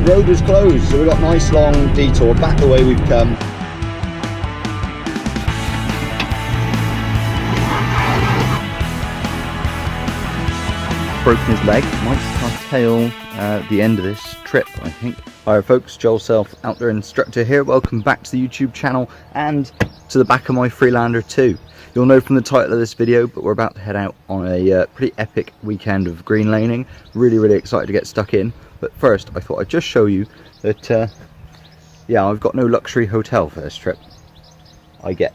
road was closed, so we got a nice long detour back the way we've come. Broken his leg, might curtail the end of this trip, I think. Hi folks, Joel Self, Outdoor Instructor here. Welcome back to the YouTube channel and to the back of my Freelander 2. You'll know from the title of this video, but we're about to head out on a pretty epic weekend of green laning. Really excited to get stuck in. But first, I thought I'd just show you that, yeah, I've got no luxury hotel for this trip. I get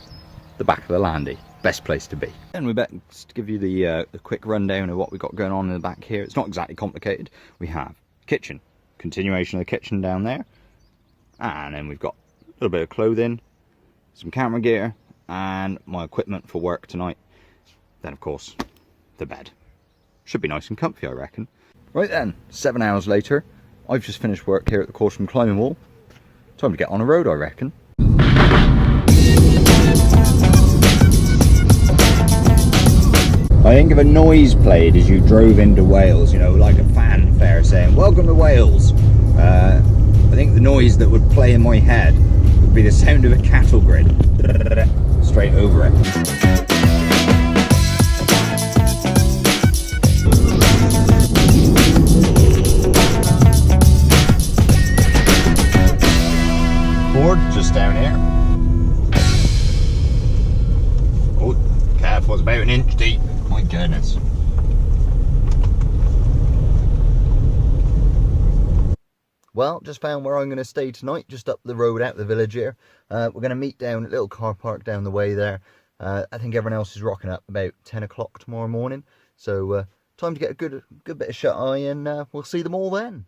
the back of the landy. Best place to be. And we better give you the quick rundown of what we've got going on in the back here. It's not exactly complicated. We have kitchen, continuation of the kitchen down there, and then we've got a little bit of clothing, some camera gear, and my equipment for work tonight. Then of course the bed. Should be nice and comfy, I reckon. Right then, 7 hours later, I've just finished work here at the Caution Climbing Wall. Time to get on the road, I reckon. I think if a noise played as you drove into Wales, you know, like a fanfare saying, "Welcome to Wales," I think the noise that would play in my head would be the sound of a cattle grid straight over it. Ford just down here. Oh, calf was about an inch deep. My goodness. Well, just found where I'm going to stay tonight, just up the road out the village here. We're going to meet down at a little car park down the way there. I think everyone else is rocking up about 10 o'clock tomorrow morning. So time to get a good bit of shut eye, and we'll see them all then.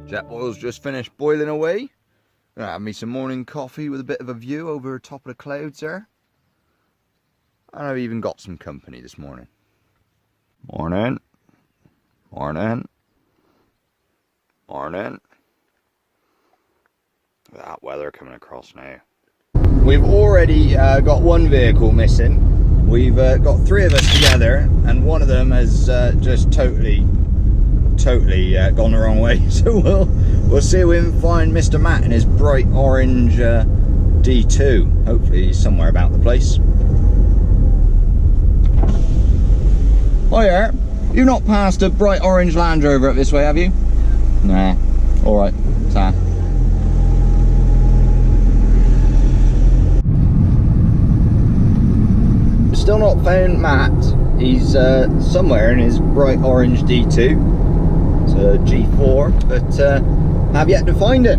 Jet oil's just finished boiling away. Gonna have me some morning coffee with a bit of a view over the top of the clouds there. And I've even got some company this morning. Morning. Morning. Morning. That weather coming across now. We've already got one vehicle missing. We've got three of us together, and one of them has just totally gone the wrong way. So we'll see if we can find Mr. Matt in his bright orange D2. Hopefully he's somewhere about the place. Hiya, you've not passed a bright orange Land Rover up this way, have you? Nah. Alright, ta. Still not found Matt. He's somewhere in his bright orange D2. It's a G4, but have yet to find it.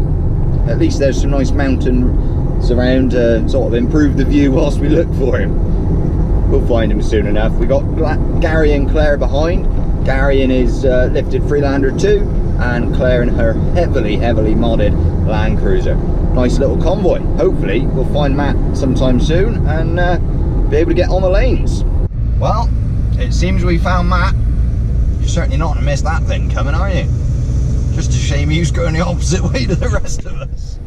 At least there's some nice mountains around to sort of improve the view whilst we look for him. We'll find him soon enough. We got Gary and Claire behind. Gary in his lifted Freelander 2, and Claire in her heavily modded Land Cruiser. Nice little convoy. Hopefully we'll find Matt sometime soon and be able to get on the lanes. Well, it seems we found Matt. You're certainly not going to miss that thing coming, are you? Just a shame he was going the opposite way to the rest of us.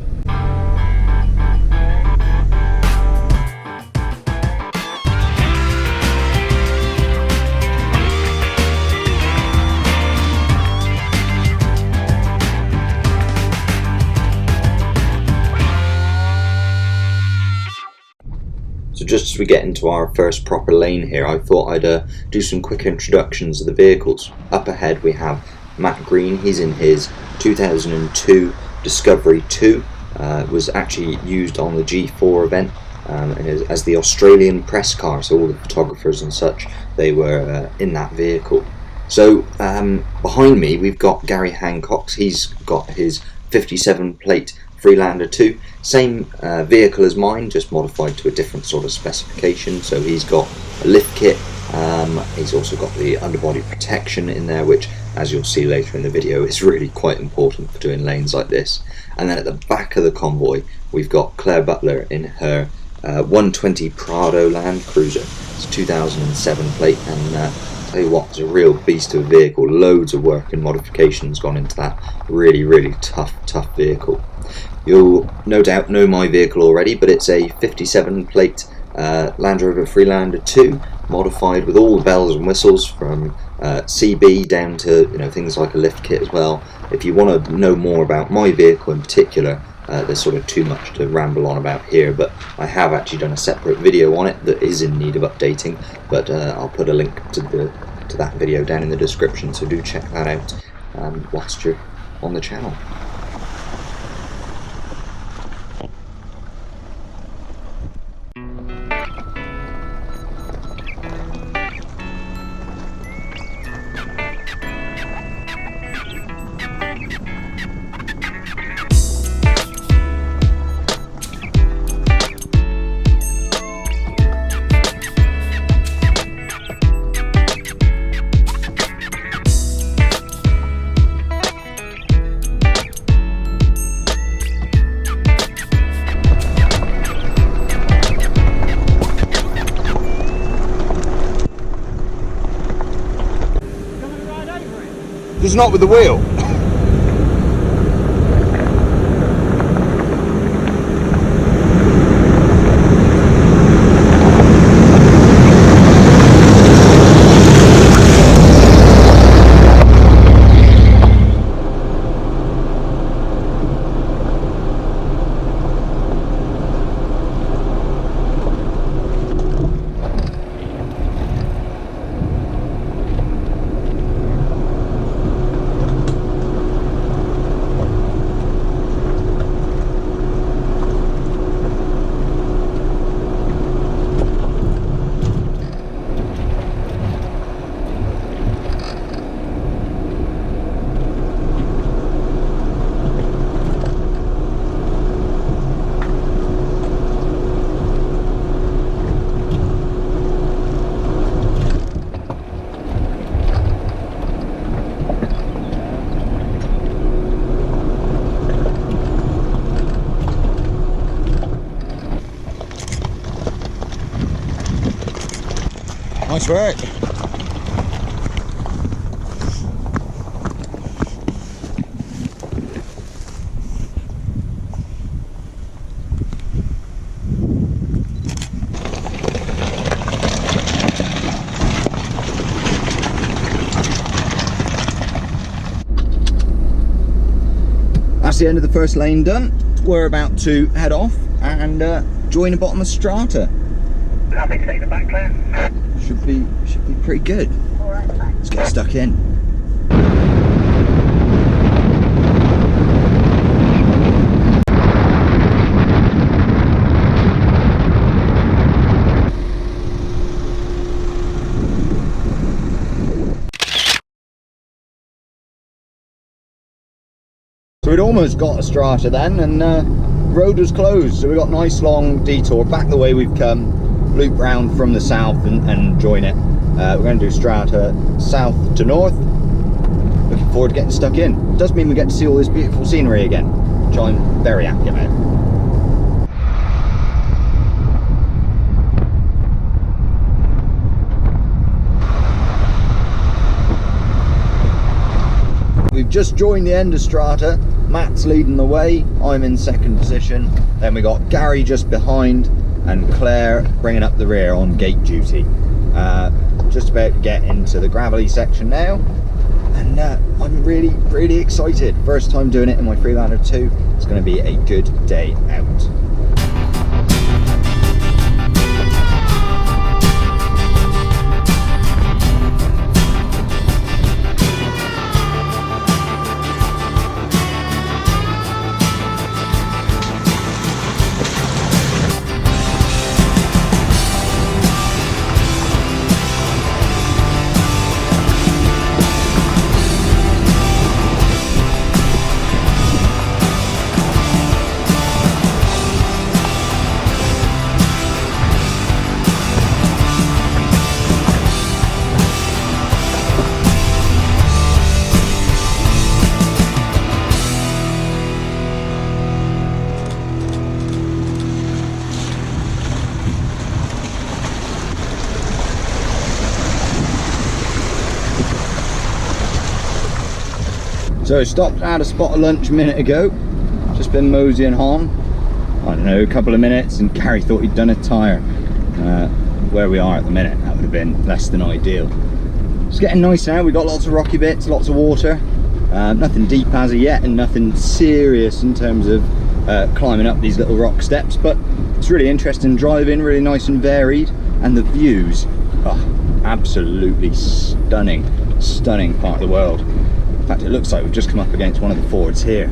So just as we get into our first proper lane here, I thought I'd do some quick introductions of the vehicles. Up ahead we have Matt Green. He's in his 2002 Discovery 2. Was actually used on the G4 event as the Australian press car, so all the photographers and such, they were in that vehicle. So behind me we've got Gary Hancox. He's got his 57 plate Freelander 2, same vehicle as mine, just modified to a different sort of specification. So he's got a lift kit, he's also got the underbody protection in there, which as you'll see later in the video, is really quite important for doing lanes like this. And then at the back of the convoy, we've got Claire Butler in her 120 Prado Land Cruiser. It's a 2007 plate, and tell you what, it's a real beast of a vehicle. Loads of work and modifications gone into that. Really tough vehicle. You'll no doubt know my vehicle already, but it's a 57 plate Land Rover Freelander 2, modified with all the bells and whistles from CB down to things like a lift kit as well. If you want to know more about my vehicle in particular, there's sort of too much to ramble on about here, but I have actually done a separate video on it that is in need of updating, but I'll put a link to that video down in the description, so do check that out whilst you're on the channel. Just not with the wheel. Nice work. That's the end of the first lane done. We're about to head off and join the bottom of Strata. Happy to take the back, Claire. Should be pretty good. All right, thanks. Let's get stuck in. So we'd almost got a Strata then, and road was closed, so we got a nice long detour back the way we've come, loop round from the south and join it. We're going to do Strata south to north. Looking forward to getting stuck in. It does mean we get to see all this beautiful scenery again, which I'm very happy about. We've just joined the end of Strata. Matt's leading the way, I'm in second position. Then we got Gary just behind and Claire bringing up the rear on gate duty. Just about to get into the gravelly section now, and I'm really excited. First time doing it in my Freelander 2. It's going to be a good day out. So stopped at a spot of lunch a minute ago, just been moseying on, I don't know, a couple of minutes, and Gary thought he'd done a tyre. Where we are at the minute, that would have been less than ideal. It's getting nice now, we've got lots of rocky bits, lots of water, nothing deep as of yet, and nothing serious in terms of climbing up these little rock steps, but it's really interesting driving, really nice and varied, and the views are absolutely stunning part of the world. In fact, it looks like we've just come up against one of the fords here.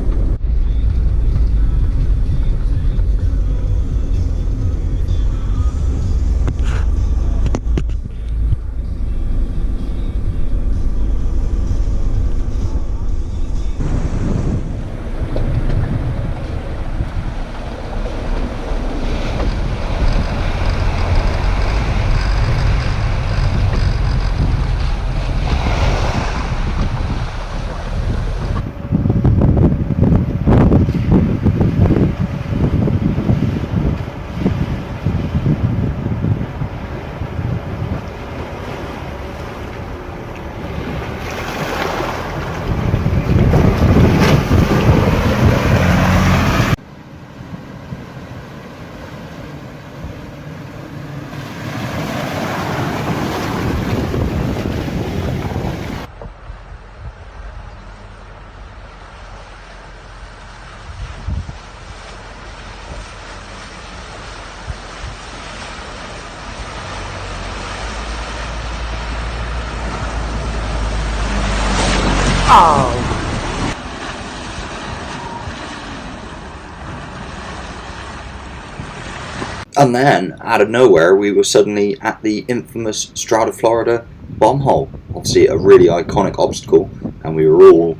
And then, out of nowhere, we were suddenly at the infamous Strata Florida bomb hole. Obviously a really iconic obstacle, and we were all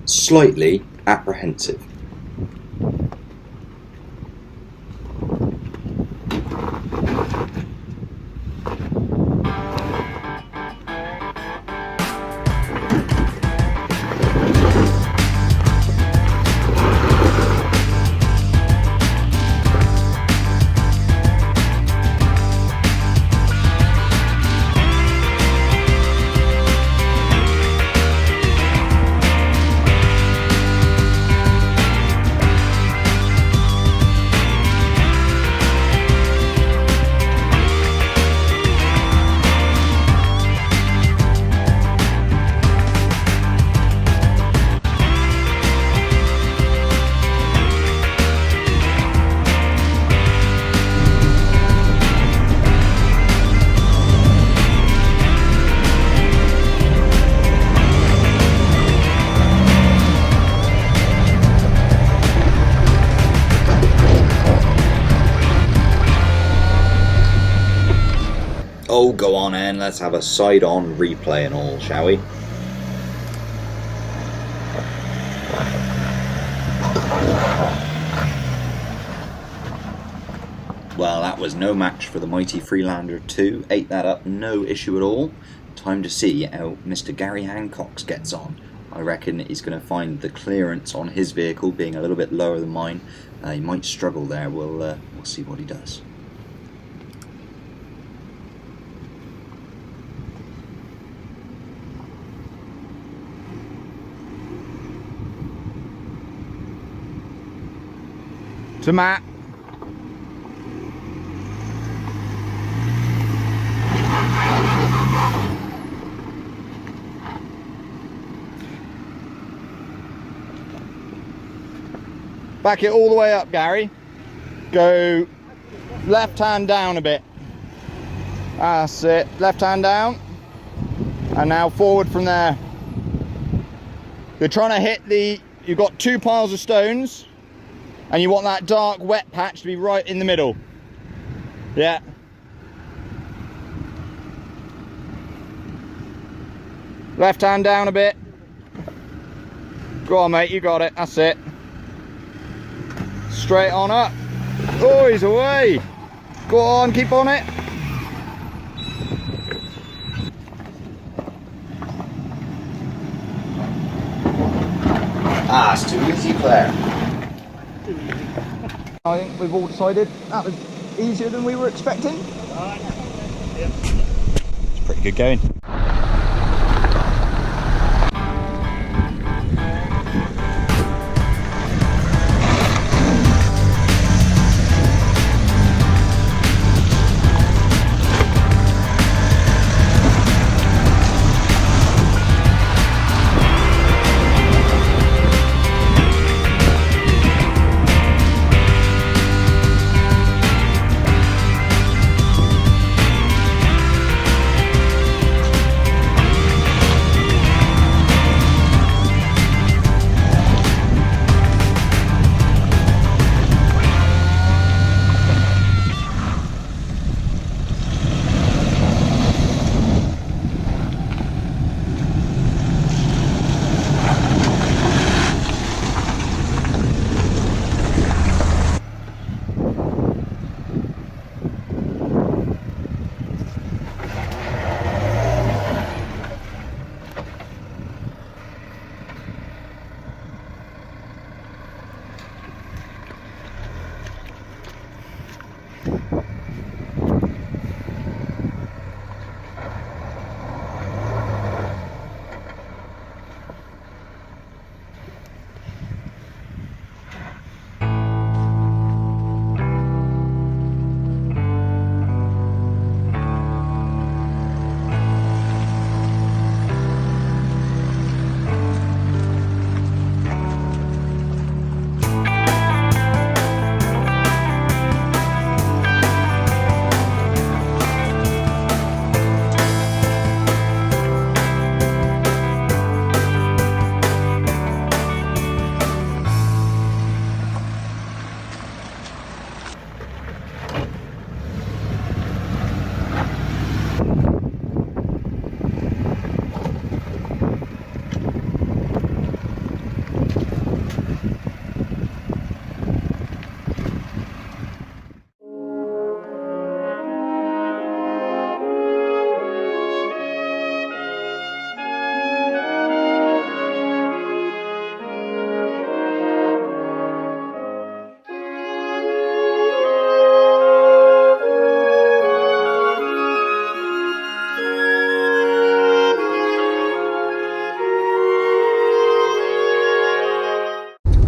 slightly apprehensive. Oh, go on in, let's have a side-on replay and all, shall we? Well, that was no match for the mighty Freelander 2. Ate that up, no issue at all. Time to see how Mr. Gary Hancox gets on. I reckon he's going to find the clearance on his vehicle being a little bit lower than mine. He might struggle there. We'll see what he does. To Matt. Back it all the way up, Gary. Go left hand down a bit. That's it. Left hand down. And now forward from there. You're trying to hit you've got 2 piles of stones. And you want that dark wet patch to be right in the middle. Yeah. Left hand down a bit. Go on, mate, you got it. That's it. Straight on up. Oh, he's away. Go on, keep on it. Ah, it's too easy, Claire. I think we've all decided that was easier than we were expecting. It's pretty good going.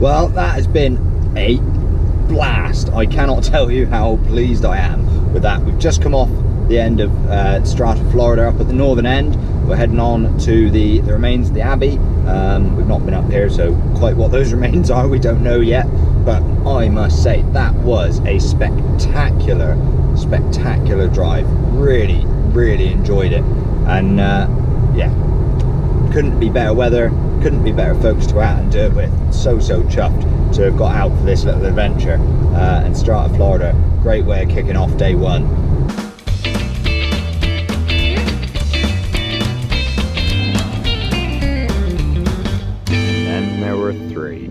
Well, that has been a blast. I cannot tell you how pleased I am with that. We've just come off the end of Strata Florida up at the northern end. We're heading on to the remains of the Abbey. We've not been up here, so quite what those remains are we don't know yet, but I must say that was a spectacular drive. Really enjoyed it, and yeah, couldn't be better weather, couldn't be better folks to go out and do it with. So chuffed to have got out for this little adventure, and Strata Florida, great way of kicking off day one. And there were 3.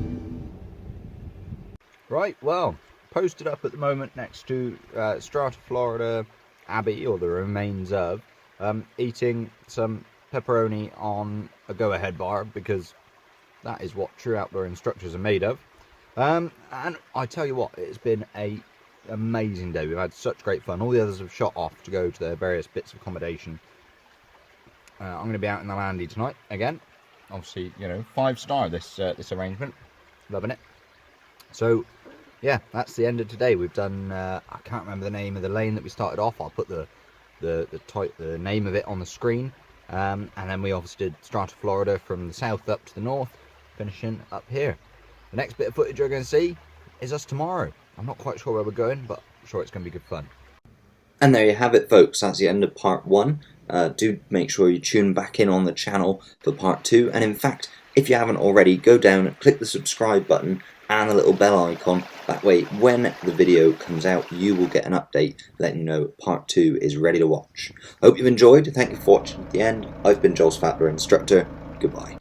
Right, well, posted up at the moment next to Strata Florida Abbey, or the remains of, eating some pepperoni on a go-ahead bar, because that is what true outdoor instructors are made of. And I tell you what, it's been a amazing day. We've had such great fun. All the others have shot off to go to their various bits of accommodation. I'm going to be out in the Landy tonight again. Obviously, you know, 5-star this arrangement. Loving it. So yeah, that's the end of today. We've done I can't remember the name of the lane that we started off. I'll put the name of it on the screen. And then we obviously did Strata Florida from the south up to the north, finishing up here. The next bit of footage you're going to see is us tomorrow. I'm not quite sure where we're going, but I'm sure it's going to be good fun. And there you have it, folks. That's the end of part 1. Do make sure you tune back in on the channel for part 2. And in fact, if you haven't already, go down and click the subscribe button and the little bell icon. That way, when the video comes out, you will get an update letting you know part 2 is ready to watch. Hope you've enjoyed. Thank you for watching to the end. I've been Joel's Fatler Instructor. Goodbye.